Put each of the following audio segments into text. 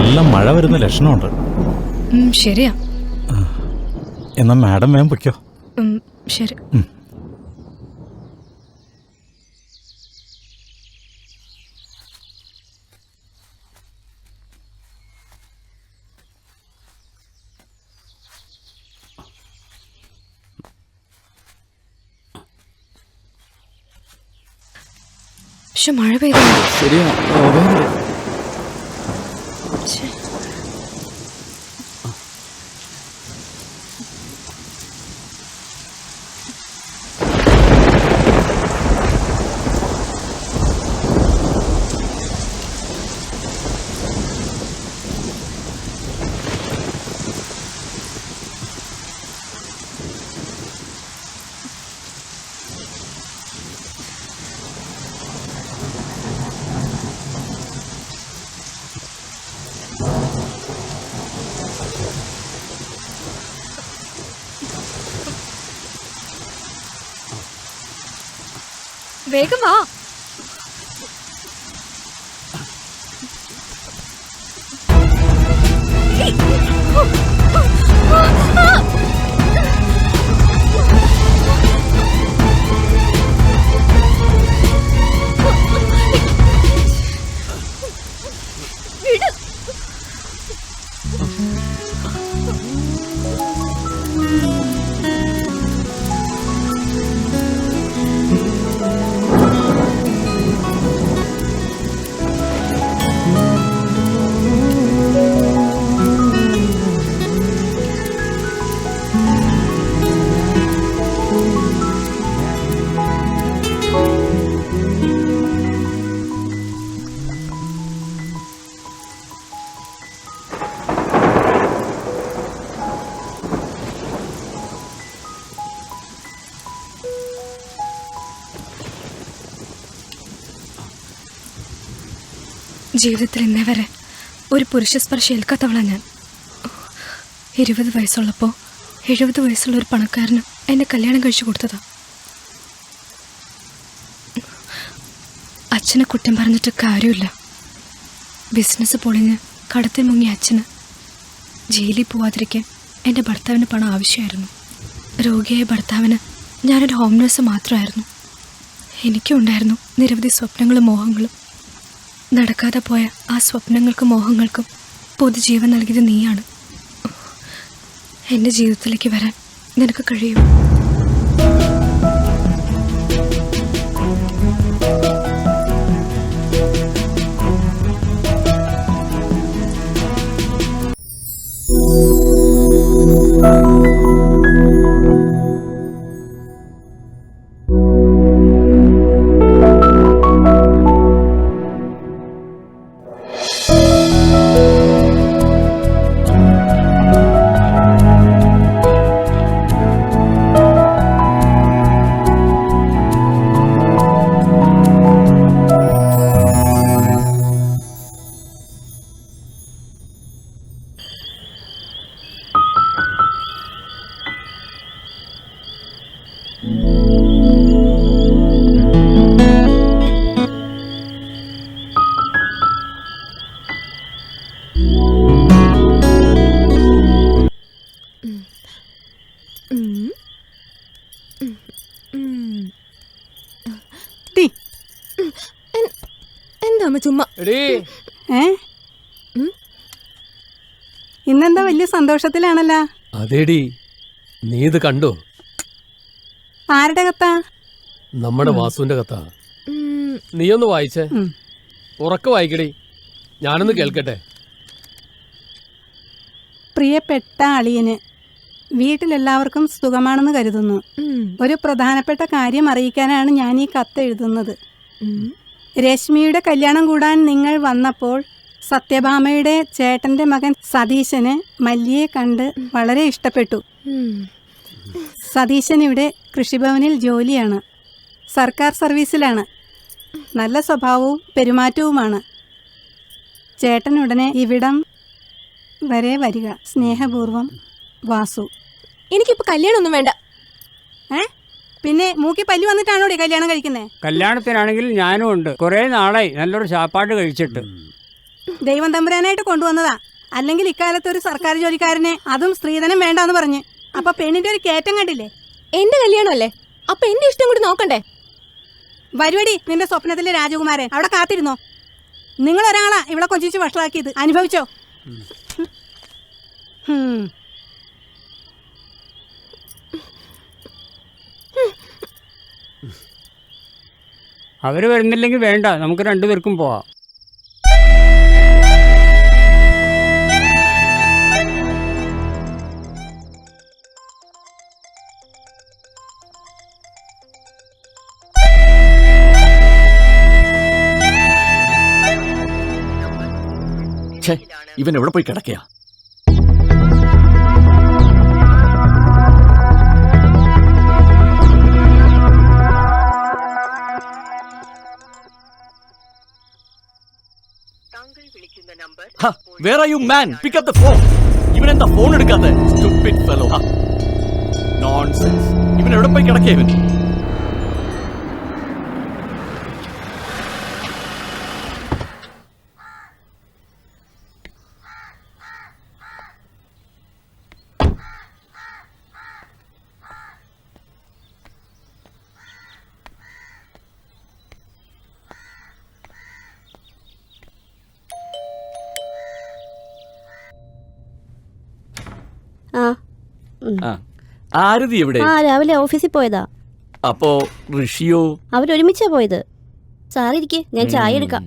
നല്ല മഴ വരുന്ന ലക്ഷണമുണ്ട്. ശരിയാ. എന്നാ മാഡം വേഗം പൊയ്ക്കോ. ശരി. പക്ഷെ മഴ പെയ്തു. ശരിയാ. വേഗം വാ. ജീവിതത്തിൽ ഇന്നേ വരെ ഒരു പുരുഷ സ്പർശം ഏൽക്കാത്തവളാണ് ഞാൻ. 20 വയസ്സുള്ളപ്പോൾ 70 വയസ്സുള്ള ഒരു പണക്കാരനും എന്നെ കല്യാണം കഴിച്ചു കൊടുത്തതാ. അച്ഛനെ കുറ്റം പറഞ്ഞിട്ട് കാര്യമില്ല. ബിസിനസ് പൊളിഞ്ഞ് കടത്തിൽ മുങ്ങിയ അച്ഛന് ജയിലിൽ പോവാതിരിക്കാൻ എൻ്റെ ഭർത്താവിന് പണം ആവശ്യമായിരുന്നു. രോഗിയായ ഭർത്താവിന് ഞാനൊരു ഹോം നേഴ്സ് മാത്രമായിരുന്നു. എനിക്കും ഉണ്ടായിരുന്നു നിരവധി സ്വപ്നങ്ങളും മോഹങ്ങളും. നടക്കാതെ പോയ ആ സ്വപ്നങ്ങൾക്കും മോഹങ്ങൾക്കും പുതുജീവൻ നൽകിയത് നീയാണ്. എൻ്റെ ജീവിതത്തിലേക്ക് വരാൻ നിനക്ക് കഴിയും. ചുമ്മാ ഇന്നെന്താ വലിയ സന്തോഷത്തിലാണല്ലോ. അതേടി, നീ ഇത് കണ്ടോ? ആരുടെ കത്താ? നമ്മുടെ വാസുവിന്റെ കത്താ. നീയൊന്ന് വായിച്ചേ. ഉറക്ക വായിക്കടി, ഞാനൊന്ന് കേൾക്കട്ടെ. പ്രിയപ്പെട്ട അളിയന്, വീട്ടിലെല്ലാവർക്കും സുഖമാണെന്ന് കരുതുന്നു. ഒരു പ്രധാനപ്പെട്ട കാര്യം അറിയിക്കാനാണ് ഞാൻ ഈ കത്ത് എഴുതുന്നത്. രശ്മിയുടെ കല്യാണം കൂടാൻ നിങ്ങൾ വന്നപ്പോൾ സത്യഭാമയുടെ ചേട്ടന്റെ മകൻ സതീശന് മല്ലിയെ കണ്ട് വളരെ ഇഷ്ടപ്പെട്ടു. സതീശൻ ഇവിടെ കൃഷിഭവനിൽ ജോലിയാണ്. സർക്കാർ സർവീസിലാണ്. നല്ല സ്വഭാവവും പെരുമാറ്റവുമാണ്. ചേട്ടൻ ഉടനെ ഇവിടം വരെ വരിക. സ്നേഹപൂർവം, വാസു. എനിക്കിപ്പോൾ കല്യാണമൊന്നും വേണ്ട. പിന്നെ മൂക്കി പല്ലി വന്നിട്ടാണോ കല്യാണം കഴിക്കുന്നത്? കല്യാണത്തിനാണെങ്കിൽ ഞാനും ഉണ്ട്. കുറെ നാളായി നല്ലൊരു ചാപ്പാട് കഴിച്ചിട്ട്. ദൈവം തമ്പുരാനായിട്ട് കൊണ്ടുവന്നതാ. അല്ലെങ്കിൽ ഇക്കാലത്ത് ഒരു സർക്കാർ ജോലിക്കാരനെ, അതും സ്ത്രീധനം വേണ്ടാന്ന് പറഞ്ഞ്. അപ്പൊ പെണ്ണിന്റെ ഒരു കയറ്റം കണ്ടില്ലേ? എന്റെ കല്യാണമല്ലേ, അപ്പൊ എന്റെ ഇഷ്ടം കൂടി നോക്കണ്ടേ? വരുവടി നിന്റെ സ്വപ്നത്തിലെ രാജകുമാരൻ. അവിടെ കാത്തിരുന്നോ. നിങ്ങൾ ഒരാളാ ഇവിടെ കൊഞ്ചിച്ച് വഷളാക്കിയത്. അനുഭവിച്ചോ. അവർ വരുന്നില്ലെങ്കിൽ വേണ്ട, നമുക്ക് രണ്ടുപേർക്കും പോവാം. ഇവൻ എവിടെ പോയി കിടക്കയാ? Where are you, man? Pick up the phone. ഇവൻ എന്താ ഫോൺ എടുക്കാത്തെ? Stupid fellow. Nonsense. ഇവൻ എവിടെ പോയി കിടക്കയാ ഇവൻ? ആരതി എവിടെ? രാവിലെ ഓഫീസിൽ പോയതാ. അപ്പോ ഋഷിയോ? അവരൊരുമിച്ചാ പോയത്. സാറിരിക്കെ, ഞാൻ ചായ എടുക്കാം.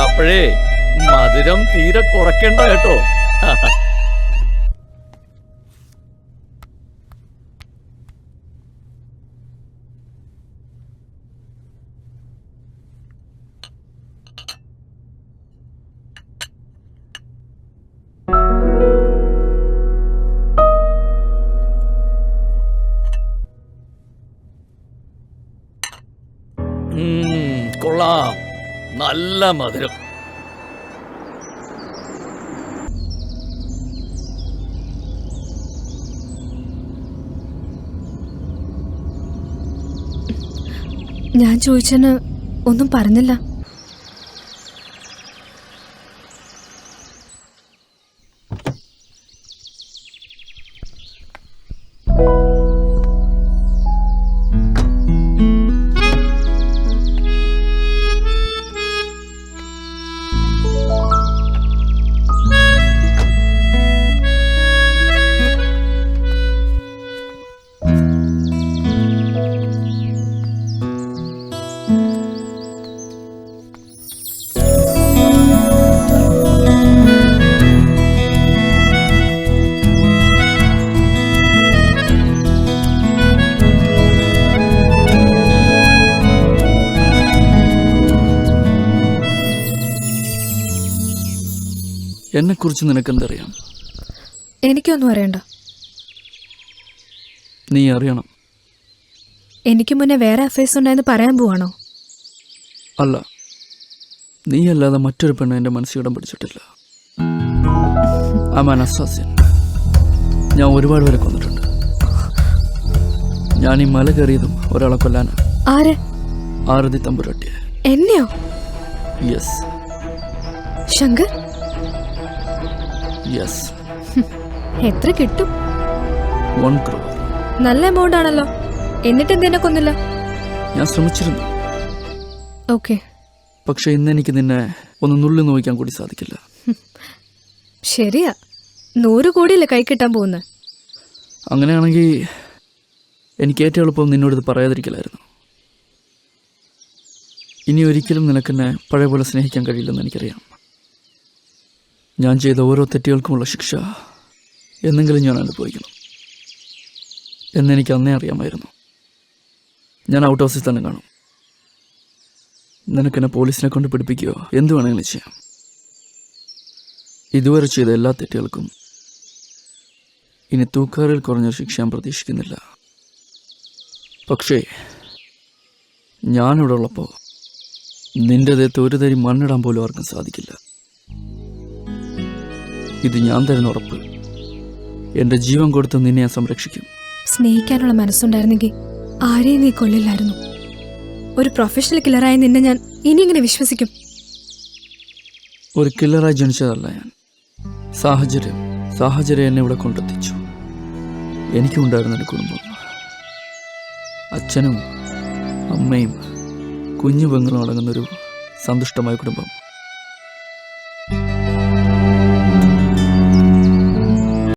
അപ്പോഴേ മധുരം തീരെ കുറയ്ക്കണ്ട കേട്ടോ. കൊള്ളാം, നല്ല മധുരം. ഞാൻ ചോദിച്ചതിന് ഒന്നും പറഞ്ഞില്ല. എന്നെക്കുറിച്ച് നിനക്കെന്തറിയാം? എനിക്കൊന്നും അറിയണ്ട. നീ അറിയണം. എനിക്ക് മുന്നേ വേറെ അഫയേഴ്സ് ഉണ്ടായെന്ന് പറയാൻ പോവാണോ? അല്ല, നീ അല്ലാതെ മറ്റൊരു പെണ്ണ് എൻ്റെ മനസ്സിടം പിടിച്ചിട്ടില്ല. I'm an assassin. ഞാൻ ഒരുപാട് പേരെ കൊന്നിട്ടുണ്ട്. ഞാൻ ഈ മല കയറിയതും ഒരാളെ കൊല്ലാനാ. ആരെ? ആരതി തമ്പുരാട്ടിയെ. എന്നെയോ? യെസ്. ശങ്കർ? യെസ്. എത്ര കിട്ടും? 1 crore. നല്ല എമൗണ്ട് ആണല്ലോ. എന്നിട്ട് എന്തിനെ കൊന്നില്ല? ഞാൻ ശ്രമിച്ചിരുന്നു. ഓക്കെ. പക്ഷെ ഇന്ന് എനിക്ക് നിന്നെ ഒന്ന് നുള്ളി നോക്കാൻ കൂടി സാധിക്കില്ല. ശരിയാ, 100 കോടിയല്ലേ കൈ കിട്ടാൻ പോകുന്നത്. അങ്ങനെയാണെങ്കിൽ എനിക്ക് ഏറ്റവും എളുപ്പം നിന്നോടിത് പറയാതിരിക്കലായിരുന്നു. ഇനി ഒരിക്കലും നിനക്കെന്നെ പഴയ പോലെ സ്നേഹിക്കാൻ കഴിയില്ലെന്ന് എനിക്കറിയാം. ഞാൻ ചെയ്ത ഓരോ തെറ്റുകൾക്കുമുള്ള ശിക്ഷ എന്നെങ്കിലും ഞാൻ അനുഭവിക്കണം എന്നെനിക്ക് അന്നേ അറിയാമായിരുന്നു. ഞാൻ ഔട്ട് ഹൗസിൽ തന്നെ കാണും. നിനക്കെന്നെ പോലീസിനെ കൊണ്ട് പിടിപ്പിക്കുകയോ എന്തു വേണമെങ്കിലും ചെയ്യാം. ഇതുവരെ ചെയ്ത എല്ലാ തെറ്റുകൾക്കും ഇനി തൂക്കാറിൽ കുറഞ്ഞ ശിക്ഷ ഞാൻ പ്രതീക്ഷിക്കുന്നില്ല. പക്ഷേ ഞാനിവിടെ ഉള്ളപ്പോൾ നിന്റെ ദേഹത്ത് ഒരു തരി മണ്ണിടാൻ പോലും ആർക്കും സാധിക്കില്ല. ഇത് ഞാൻ തരുന്ന ഉറപ്പ്. എൻ്റെ ജീവൻ കൊടുത്ത് നിന്നെ ഞാൻ സംരക്ഷിക്കും. സ്നേഹിക്കാനുള്ള മനസ്സുണ്ടായിരുന്നെങ്കിൽ ആരെയും നീ കൊല്ലില്ലായിരുന്നു. ഒരു പ്രൊഫഷണൽ കില്ലറായ നിന്നെ ഞാൻ ഇനി ഇങ്ങനെ വിശ്വസിക്കും? ഒരു കില്ലറായി ജനിച്ചതല്ല ഞാൻ. സാഹചര്യം എന്നെ ഇവിടെ കൊണ്ടെത്തിച്ചു. എനിക്കും ഉണ്ടായിരുന്ന ഒരു കുടുംബം, അച്ഛനും അമ്മയും കുഞ്ഞു പെങ്ങളും അടങ്ങുന്നൊരു സന്തുഷ്ടമായ കുടുംബം.